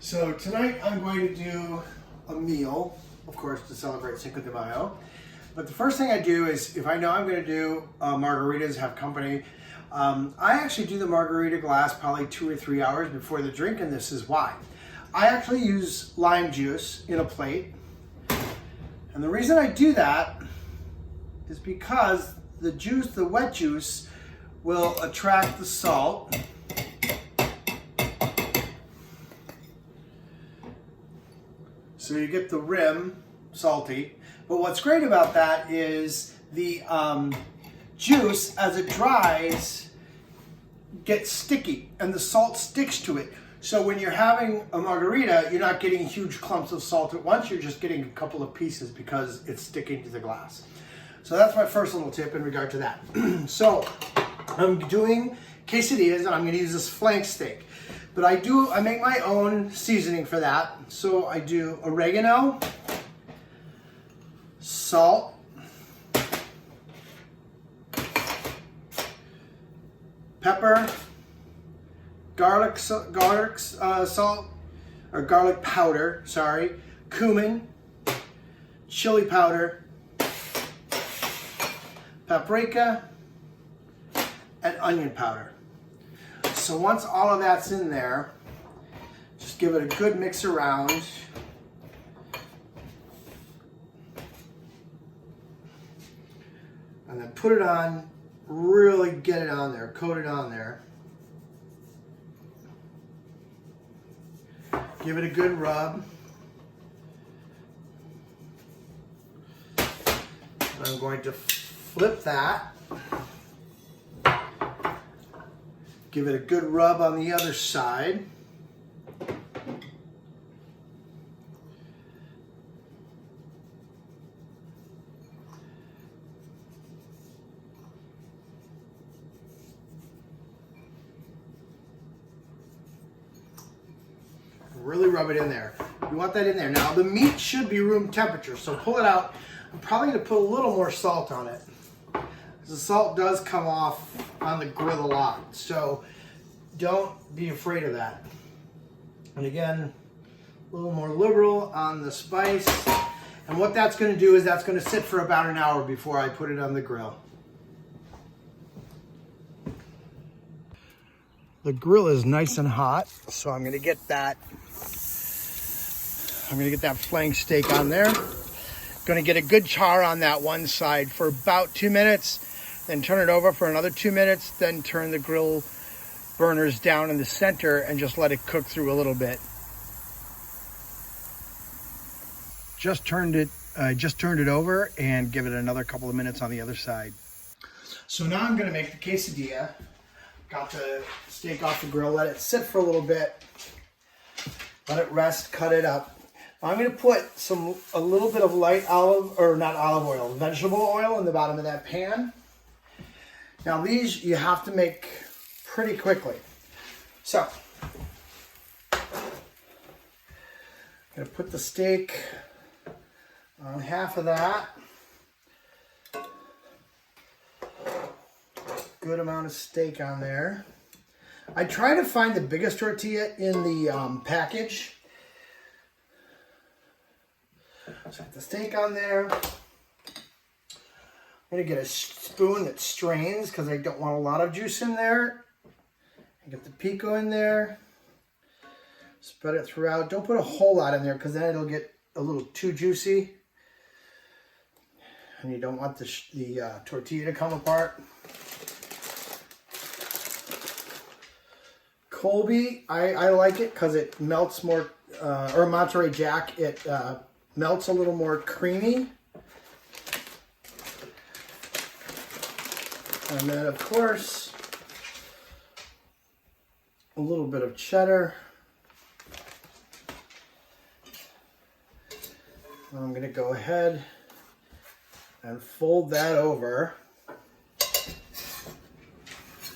So tonight I'm going to do a meal, of course, to celebrate Cinco de Mayo. But the first thing I do is, if I know I'm going to do margaritas, have company, I actually do the margarita glass probably 2 or 3 hours before the drink, and this is why. I actually use lime juice in a plate. And the reason I do that is because the juice, the wet juice, will attract the salt. So you get the rim salty. But what's great about that is the juice, as it dries, gets sticky and the salt sticks to it. So when you're having a margarita, you're not getting huge clumps of salt at once, you're just getting a couple of pieces because it's sticking to the glass. So that's my first little tip in regard to that. So I'm doing quesadillas and I'm gonna use this flank steak. But I make my own seasoning for that. So I do oregano, salt, pepper, garlic salt, or garlic powder, sorry, cumin, chili powder, paprika, and onion powder. So once all of that's in there, just give it a good mix around. And then put it on, really get it on there, coat it on there. Give it a good rub. I'm going to flip that. Give it a good rub on the other side. Really rub it in there. You want that in there. Now the meat should be room temperature, so pull it out. I'm probably going to put a little more salt on it. The salt does come off on the grill a lot, so don't be afraid of that. And again, a little more liberal on the spice. And what that's going to do is that's going to sit for about an hour before I put it on the grill. The grill is nice and hot, so I'm going to get that flank steak on there. Going to get a good char on that one side for about 2 minutes, then turn it over for another 2 minutes, then turn the grill burners down in the center and just let it cook through a little bit. I just turned it over and give it another couple of minutes on the other side. So now I'm going to make the quesadilla. Got the steak off the grill, let it sit for a little bit, let it rest, cut it up. I'm going to put a little bit of light vegetable oil in the bottom of that pan. Now these you have to make pretty quickly. So, I'm going to put the steak on half of that. Good amount of steak on there. I try to find the biggest tortilla in the package. So I put the steak on there. I'm going to get a spoon that strains because I don't want a lot of juice in there. And get the pico in there. Spread it throughout. Don't put a whole lot in there because then it'll get a little too juicy. And you don't want the tortilla to come apart. Colby, I like it because it melts more, or Monterey Jack, it melts a little more creamy. And then, of course, a little bit of cheddar. I'm going to go ahead and fold that over.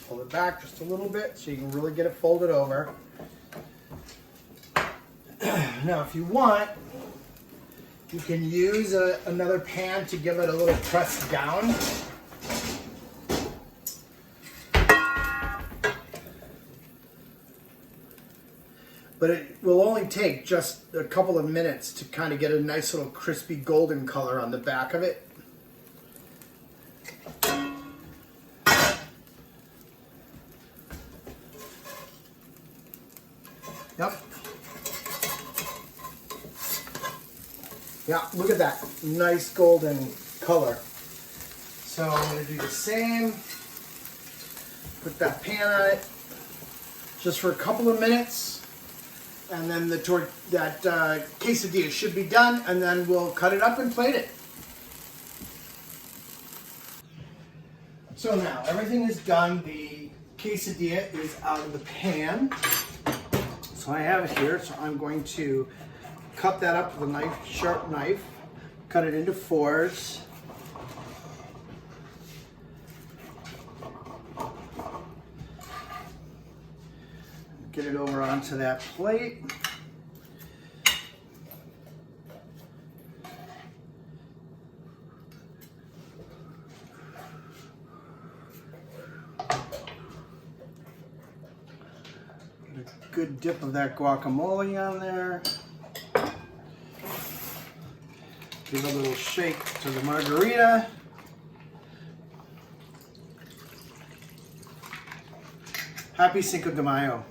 Pull it back just a little bit so you can really get it folded over. Now, if you want, you can use another pan to give it a little press down. but it will only take just a couple of minutes to kind of get a nice little crispy golden color on the back of it. Yep. Yeah, look at that. Nice golden color. So I'm going to do the same. Put that pan on it just for a couple of minutes. And then that quesadilla should be done, and then we'll cut it up and plate it. So now everything is done. The quesadilla is out of the pan. So I have it here, so I'm going to cut that up with a nice, sharp knife, cut it into fours. Get it over onto that plate. Good dip of that guacamole on there. Give a little shake to the margarita. Happy Cinco de Mayo.